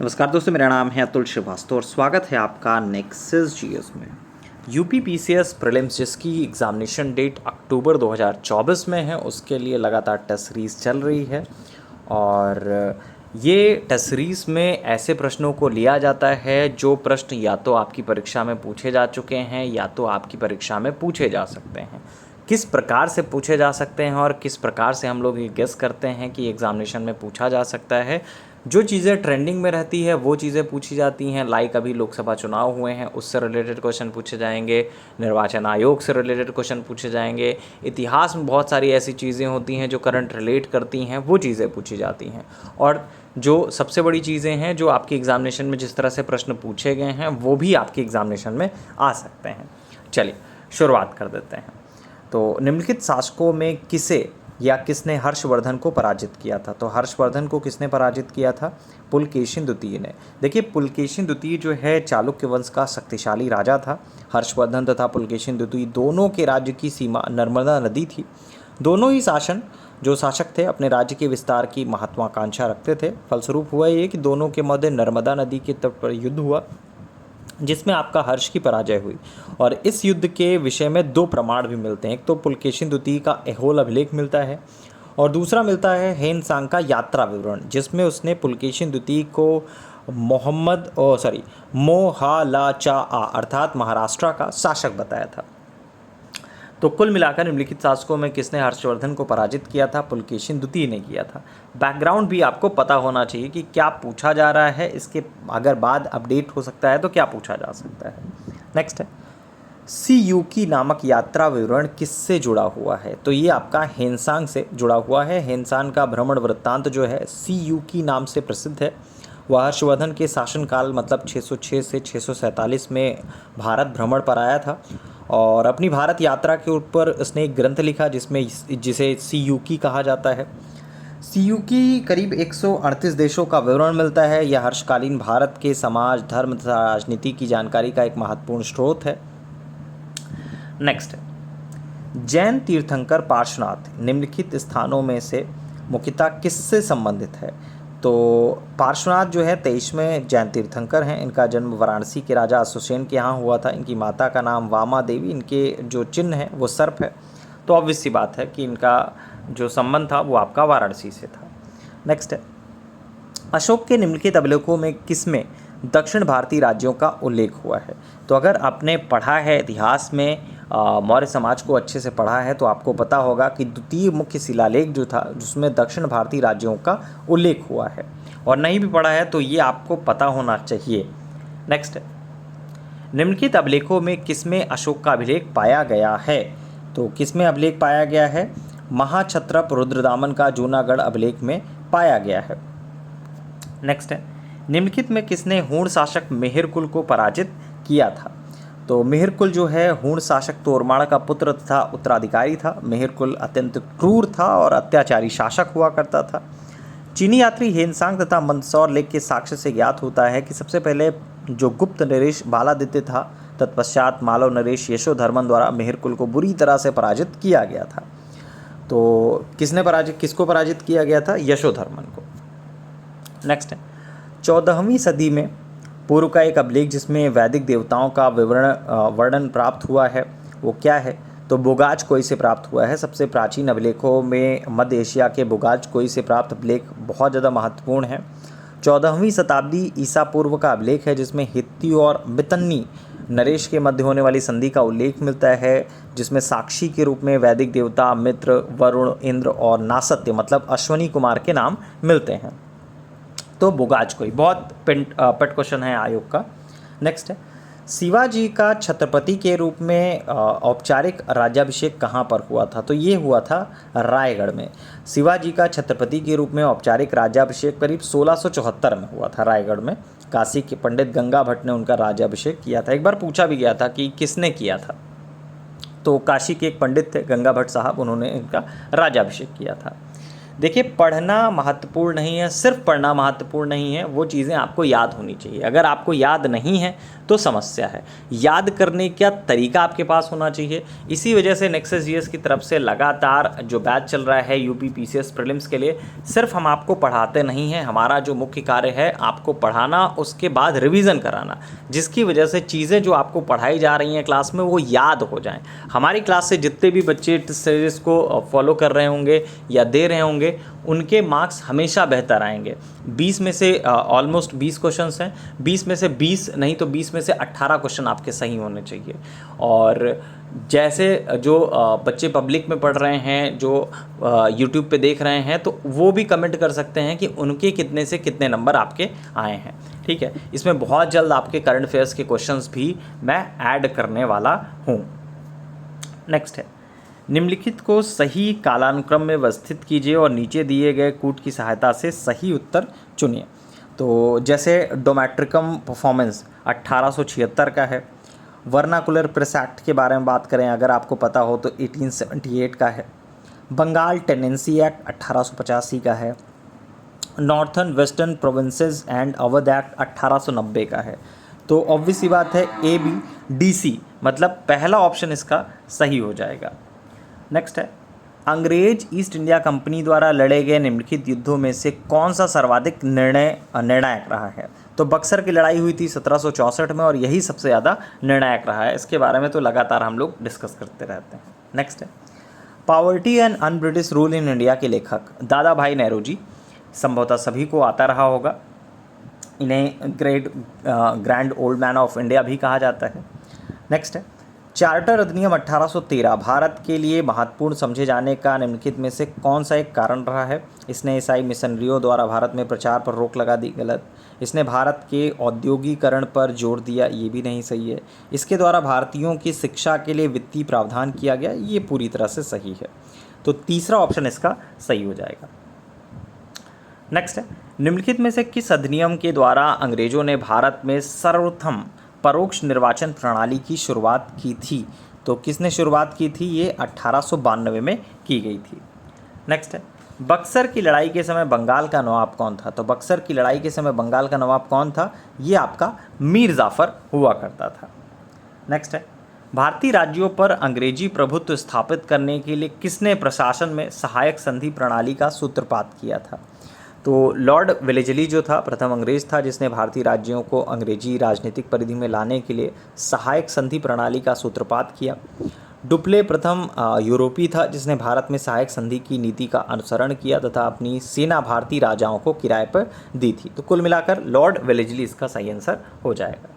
नमस्कार दोस्तों, मेरा नाम है अतुल श्रीवास्तव और स्वागत है आपका नेक्सस जीएस में। यूपी पीसीएस प्रीलिम्स जिसकी एग्ज़ामिनेशन डेट अक्टूबर 2024 में है, उसके लिए लगातार टेस्ट सीरीज़ चल रही है। और ये टेस्ट सीरीज़ में ऐसे प्रश्नों को लिया जाता है जो प्रश्न या तो आपकी परीक्षा में पूछे जा चुके हैं या तो आपकी परीक्षा में पूछे जा सकते हैं। किस प्रकार से पूछे जा सकते हैं और किस प्रकार से हम लोग ये गेस करते हैं कि एग्ज़ामिनेशन में पूछा जा सकता है। जो चीज़ें ट्रेंडिंग में रहती है वो चीज़ें पूछी जाती हैं। लाइक अभी लोकसभा चुनाव हुए हैं, उससे रिलेटेड क्वेश्चन पूछे जाएंगे। निर्वाचन आयोग से रिलेटेड क्वेश्चन पूछे जाएंगे। इतिहास में बहुत सारी ऐसी चीज़ें होती हैं जो करंट रिलेट करती हैं, वो चीज़ें पूछी जाती हैं। और जो सबसे बड़ी चीज़ें हैं जो आपकी एग्ज़ामिनेशन में जिस तरह से प्रश्न पूछे गए हैं वो भी आपकी एग्ज़ामिनेशन में आ सकते हैं। चलिए शुरुआत कर देते हैं। तो निम्नलिखित शासकों में किसे या किसने हर्षवर्धन को पराजित किया था? तो हर्षवर्धन को किसने पराजित किया था? पुलकेशिन द्वितीय ने। देखिए, पुलकेशिन द्वितीय जो है चालुक्य वंश का शक्तिशाली राजा था। हर्षवर्धन तथा पुलकेशिन द्वितीय दोनों के राज्य की सीमा नर्मदा नदी थी। दोनों ही जो शासक थे अपने राज्य के विस्तार की महत्वाकांक्षा रखते थे। फलस्वरूप हुआ ये कि दोनों के मध्य नर्मदा नदी के तट पर युद्ध हुआ जिसमें आपका हर्ष की पराजय हुई। और इस युद्ध के विषय में दो प्रमाण भी मिलते हैं। एक तो पुलकेशिन द्वितीय का ऐहोल अभिलेख मिलता है और दूसरा मिलता है हेनसांग का यात्रा विवरण, जिसमें उसने पुलकेशिन द्वितीय को मोहालाचा अर्थात महाराष्ट्र का शासक बताया था। तो कुल मिलाकर निम्नलिखित शासकों में किसने हर्षवर्धन को पराजित किया था? पुलकेशिन द्वितीय ने किया था। बैकग्राउंड भी आपको पता होना चाहिए कि क्या पूछा जा रहा है, इसके अगर बाद अपडेट हो सकता है तो क्या पूछा जा सकता है। नेक्स्ट है, सीयूकी नामक यात्रा विवरण किससे जुड़ा हुआ है? तो ये आपका हेनसांग से जुड़ा हुआ है। हेनसांग का भ्रमण वृत्तांत जो है सीयूकी नाम से प्रसिद्ध है। वह हर्षवर्धन के शासनकाल मतलब 606 से 647 में भारत भ्रमण पर आया था और अपनी भारत यात्रा के ऊपर उसने एक ग्रंथ लिखा जिसे सीयूकी कहा जाता है। सीयूकी करीब 138 देशों का विवरण मिलता है। यह हर्षकालीन भारत के समाज, धर्म तथा राजनीति की जानकारी का एक महत्वपूर्ण स्रोत है। नेक्स्ट है, जैन तीर्थंकर पार्श्वनाथ निम्नलिखित स्थानों में से मुख्यतः किससे संबंधित है? तो पार्श्वनाथ जो है 23वें जैन तीर्थंकर हैं। इनका जन्म वाराणसी के राजा अशोसेन के यहाँ हुआ था। इनकी माता का नाम वामा देवी, इनके जो चिन्ह है वो सर्प है। तो ऑब्वियस सी बात है कि इनका जो संबंध था वो आपका वाराणसी से था। नेक्स्ट है, अशोक के निम्नलिखित अभिलेखों में किसमें दक्षिण भारतीय राज्यों का उल्लेख हुआ है? तो अगर आपने पढ़ा है इतिहास में, मौर्य समाज को अच्छे से पढ़ा है तो आपको पता होगा कि द्वितीय मुख्य शिलालेख जो था जिसमें दक्षिण भारतीय राज्यों का उल्लेख हुआ है। और नहीं भी पढ़ा है तो ये आपको पता होना चाहिए। नेक्स्ट है, निम्नलिखित अभिलेखों में किसमें अशोक का अभिलेख पाया गया है? तो किसमें अभिलेख पाया गया है? महाक्षत्रप रुद्रदामन का जूनागढ़ अभिलेख में पाया गया है। नेक्स्ट है, निम्नलिखित में किसने हूण शासक मेहरकुल को पराजित किया था? तो मेहरकुल जो है हूण शासक तोरमाण का पुत्र तथा उत्तराधिकारी था। मेहरकुल अत्यंत क्रूर था और अत्याचारी शासक हुआ करता था। चीनी यात्री हेनसांग तथा मंदसौर लेख के साक्ष्य से ज्ञात होता है कि सबसे पहले जो गुप्त नरेश बालादित्य था, तत्पश्चात मालव नरेश यशोधर्मन द्वारा मेहरकुल को बुरी तरह से पराजित किया गया था। तो किसको पराजित किया गया था? यशोधर्मन को। नेक्स्ट है, 14वीं सदी में पूर्व का एक अभिलेख जिसमें वैदिक देवताओं का वर्णन प्राप्त हुआ है वो क्या है? तो बुगाज कोई से प्राप्त हुआ है। सबसे प्राचीन अभिलेखों में मध्य एशिया के बुगाज कोई से प्राप्त अभिलेख बहुत ज़्यादा महत्वपूर्ण है। 14वीं शताब्दी ईसा पूर्व का अभिलेख है जिसमें हित्ती और मितन्नी नरेश के मध्य होने वाली संधि का उल्लेख मिलता है, जिसमें साक्षी के रूप में वैदिक देवता मित्र, वरुण, इंद्र और नासत्य मतलब अश्वनी कुमार के नाम मिलते हैं। तो बुगाज कोई बहुत पेट क्वेश्चन है आयोग का। नेक्स्ट है, शिवाजी का छत्रपति के रूप में औपचारिक राज्याभिषेक कहाँ पर हुआ था? तो ये हुआ था रायगढ़ में। शिवाजी का छत्रपति के रूप में औपचारिक राज्याभिषेक करीब 1674 में हुआ था रायगढ़ में। काशी के पंडित गंगा भट्ट ने उनका राज्याभिषेक किया था। एक बार पूछा भी गया था कि किसने किया था, तो काशी के एक पंडित थे गंगा भट्ट साहब, उन्होंने इनका राज्याभिषेक किया था। देखिए, पढ़ना महत्वपूर्ण नहीं है, सिर्फ पढ़ना महत्वपूर्ण नहीं है, वो चीज़ें आपको याद होनी चाहिए। अगर आपको याद नहीं है तो समस्या है। याद करने का तरीका आपके पास होना चाहिए। इसी वजह से नेक्सस जीएस की तरफ से लगातार जो बैच चल रहा है यूपी पीसीएस प्रीलिम्स के लिए, सिर्फ हम आपको पढ़ाते नहीं हैं, हमारा जो मुख्य कार्य है आपको पढ़ाना, उसके बाद रिवीजन कराना, जिसकी वजह से चीज़ें जो आपको पढ़ाई जा रही हैं क्लास में वो याद हो जाएं। हमारी क्लास से जितने भी बच्चे सीरीज को फॉलो कर रहे होंगे या दे रहे होंगे, उनके मार्क्स हमेशा बेहतर आएंगे। 20 में से ऑलमोस्ट 20 क्वेश्चंस हैं, 20 में से 20 नहीं तो 20 में से 18 क्वेश्चन आपके सही होने चाहिए। और जैसे जो बच्चे पब्लिक में पढ़ रहे हैं, जो यूट्यूब पे देख रहे हैं, तो वो भी कमेंट कर सकते हैं कि उनके कितने से कितने नंबर आपके आए हैं। ठीक है, इसमें बहुत जल्द आपके करंट अफेयर्स के क्वेश्चंस भी मैं ऐड करने वाला हूँ। नेक्स्ट है, निम्नलिखित को सही कालानुक्रम में व्यवस्थित कीजिए और नीचे दिए गए कूट की सहायता से सही उत्तर चुनिए। तो जैसे डोमेट्रिकम परफॉर्मेंस 1876 का है। वर्नाकुलर प्रेस एक्ट के बारे में बात करें, अगर आपको पता हो तो 1878 का है। बंगाल टेनेंसी एक्ट 1885 का है। Northern western provinces and Awadh act 1890 का है। तो ऑब्वियस सी बात है ABDC, मतलब पहला ऑप्शन इसका सही हो जाएगा। नेक्स्ट है, अंग्रेज ईस्ट इंडिया कंपनी द्वारा लड़े गए निम्नलिखित युद्धों में से कौन सा सर्वाधिक निर्णायक रहा है। तो बक्सर की लड़ाई हुई थी 1764 में और यही सबसे ज़्यादा निर्णायक रहा है। इसके बारे में तो लगातार हम लोग डिस्कस करते रहते हैं। नेक्स्ट है, poverty and un British rule in India के लेखक दादा भाई नेहरू जी, संभवतः सभी को आता रहा होगा। इन्हें grand old man of India भी कहा जाता है। नेक्स्ट है, चार्टर अधिनियम 1813 भारत के लिए महत्वपूर्ण समझे जाने का निम्नलिखित में से कौन सा एक कारण रहा है। इसने ईसाई मिशनरियों द्वारा भारत में प्रचार पर रोक लगा दी, गलत। इसने भारत के औद्योगिकरण पर जोर दिया, ये भी नहीं सही है। इसके द्वारा भारतीयों की शिक्षा के लिए वित्तीय प्रावधान किया गया, ये पूरी तरह से सही है। तो तीसरा ऑप्शन इसका सही हो जाएगा। नेक्स्ट है, निम्नलिखित में से किस अधिनियम के द्वारा अंग्रेजों ने भारत में सर्वप्रथम परोक्ष निर्वाचन प्रणाली की शुरुआत की थी। तो किसने शुरुआत की थी, ये 1892 में की गई थी। नेक्स्ट है, बक्सर की लड़ाई के समय बंगाल का नवाब कौन था। तो बक्सर की लड़ाई के समय बंगाल का नवाब कौन था, ये आपका मीर जाफर हुआ करता था। नेक्स्ट है, भारतीय राज्यों पर अंग्रेजी प्रभुत्व स्थापित करने के लिए किसने प्रशासन में सहायक संधि प्रणाली का सूत्रपात किया था। तो लॉर्ड वेलेस्ली जो था प्रथम अंग्रेज था जिसने भारतीय राज्यों को अंग्रेजी राजनीतिक परिधि में लाने के लिए सहायक संधि प्रणाली का सूत्रपात किया। डुप्ले प्रथम यूरोपी था जिसने भारत में सहायक संधि की नीति का अनुसरण किया तथा अपनी सेना भारतीय राजाओं को किराए पर दी थी। तो कुल मिलाकर लॉर्ड वेलेस्ली इसका सही आंसर हो जाएगा।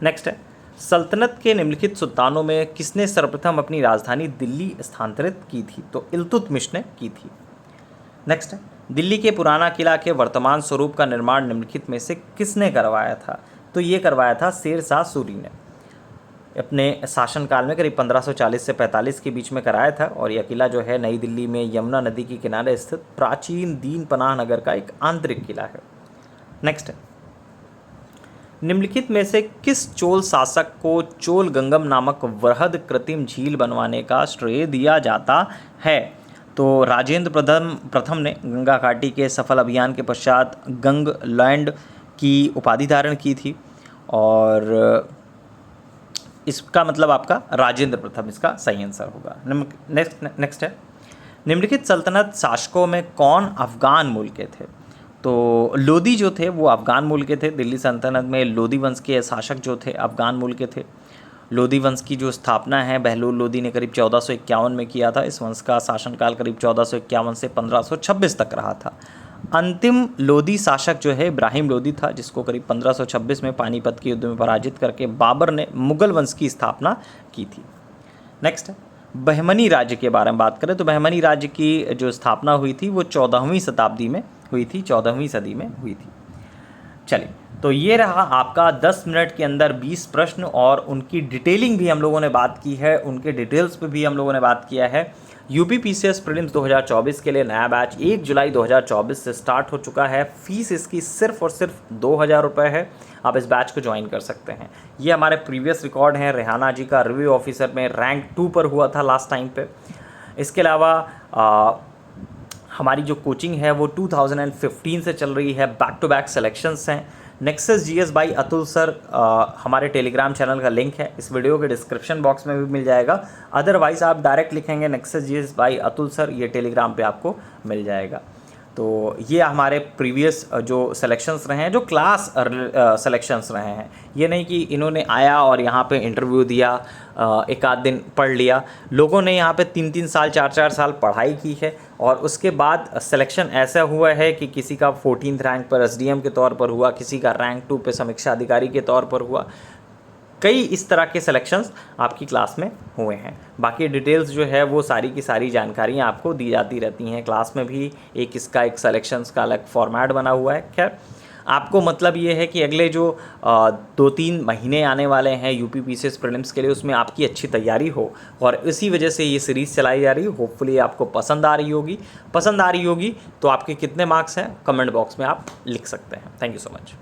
नेक्स्ट है, सल्तनत के निम्नलिखित सुल्तानों में किसने सर्वप्रथम अपनी राजधानी दिल्ली स्थानांतरित की थी। तो इल्तुतमिश ने की थी। नेक्स्ट है, दिल्ली के पुराना किला के वर्तमान स्वरूप का निर्माण निम्नलिखित में से किसने करवाया था। तो ये करवाया था शेर शाह सूरी ने अपने शासनकाल में करीब 1540 से 45 के बीच में कराया था। और यह किला जो है नई दिल्ली में यमुना नदी के किनारे स्थित प्राचीन दीन पनाह नगर का एक आंतरिक किला है। नेक्स्ट है, निम्नलिखित में से किस चोल शासक को चोल गंगम नामक वृहद कृत्रिम झील बनवाने का श्रेय दिया जाता है। तो राजेंद्र प्रथम ने गंगा घाटी के सफल अभियान के पश्चात गंग लैंड की उपाधि धारण की थी और इसका मतलब आपका राजेंद्र प्रथम इसका सही आंसर होगा। नेक्स्ट है, निम्नलिखित सल्तनत शासकों में कौन अफगान मूल के थे। तो लोदी जो थे वो अफगान मूल के थे। दिल्ली सल्तनत में लोदी वंश के शासक जो थे अफगान मूल के थे। लोदी वंश की जो स्थापना है बहलोल लोदी ने करीब 1451 में किया था। इस वंश का शासनकाल करीब 1451 से 1526 तक रहा था। अंतिम लोदी शासक जो है इब्राहिम लोदी था जिसको करीब 1526 में पानीपत के युद्ध में पराजित करके बाबर ने मुगल वंश की स्थापना की थी। नेक्स्ट है, बहमनी राज्य के बारे में बात करें तो बहमनी राज्य की जो स्थापना हुई थी वो 14वीं शताब्दी में हुई थी, 14वीं सदी में हुई थी। चलिए, तो ये रहा आपका 10 मिनट के अंदर 20 प्रश्न और उनकी डिटेलिंग भी हम लोगों ने बात की है, उनके डिटेल्स पे भी हम लोगों ने बात किया है। यूपी पीसीएस प्रीलिम्स 2024 के लिए नया बैच 1 जुलाई 2024 से स्टार्ट हो चुका है। फीस इसकी सिर्फ और सिर्फ 2000 रुपये है। आप इस बैच को ज्वाइन कर सकते हैं। ये हमारे प्रीवियस रिकॉर्ड हैं। रेहाना जी का रिव्यू ऑफिसर में रैंक 2 पर हुआ था लास्ट टाइम पे। इसके अलावा हमारी जो कोचिंग है वो 2015 से चल रही है, बैक टू बैक सिलेक्शंस हैं। Nexus GS by Atul sir हमारे टेलीग्राम चैनल का लिंक है, इस वीडियो के डिस्क्रिप्शन बॉक्स में भी मिल जाएगा। अदरवाइज़ आप डायरेक्ट लिखेंगे nexus GS by Atul sir, ये टेलीग्राम पे आपको मिल जाएगा। तो ये हमारे प्रीवियस जो सिलेक्शंस रहे हैं, जो क्लास सिलेक्शंस रहे हैं, ये नहीं कि इन्होंने आया और यहाँ पे इंटरव्यू दिया, एक आध दिन पढ़ लिया। लोगों ने यहाँ पे 3-3 साल 4-4 साल पढ़ाई की है और उसके बाद सिलेक्शन ऐसा हुआ है कि किसी का 14th रैंक पर एसडीएम के तौर पर हुआ, किसी का रैंक 2 पे समीक्षा अधिकारी के तौर पर हुआ। कई इस तरह के सिलेक्शंस आपकी क्लास में हुए हैं। बाकी डिटेल्स जो है वो सारी की सारी जानकारियाँ आपको दी जाती रहती हैं क्लास में भी। इसका एक सिलेक्शंस का अलग फॉर्मेट बना हुआ है। खैर, आपको मतलब ये है कि अगले जो 2-3 महीने आने वाले हैं यूपी पीसीएस प्रीलिम्स के लिए, उसमें आपकी अच्छी तैयारी हो, और इसी वजह से ये सीरीज़ चलाई जा रही है। होपफुली आपको पसंद आ रही होगी। पसंद आ रही होगी तो आपके कितने मार्क्स हैं कमेंट बॉक्स में आप लिख सकते हैं। Thank you so much.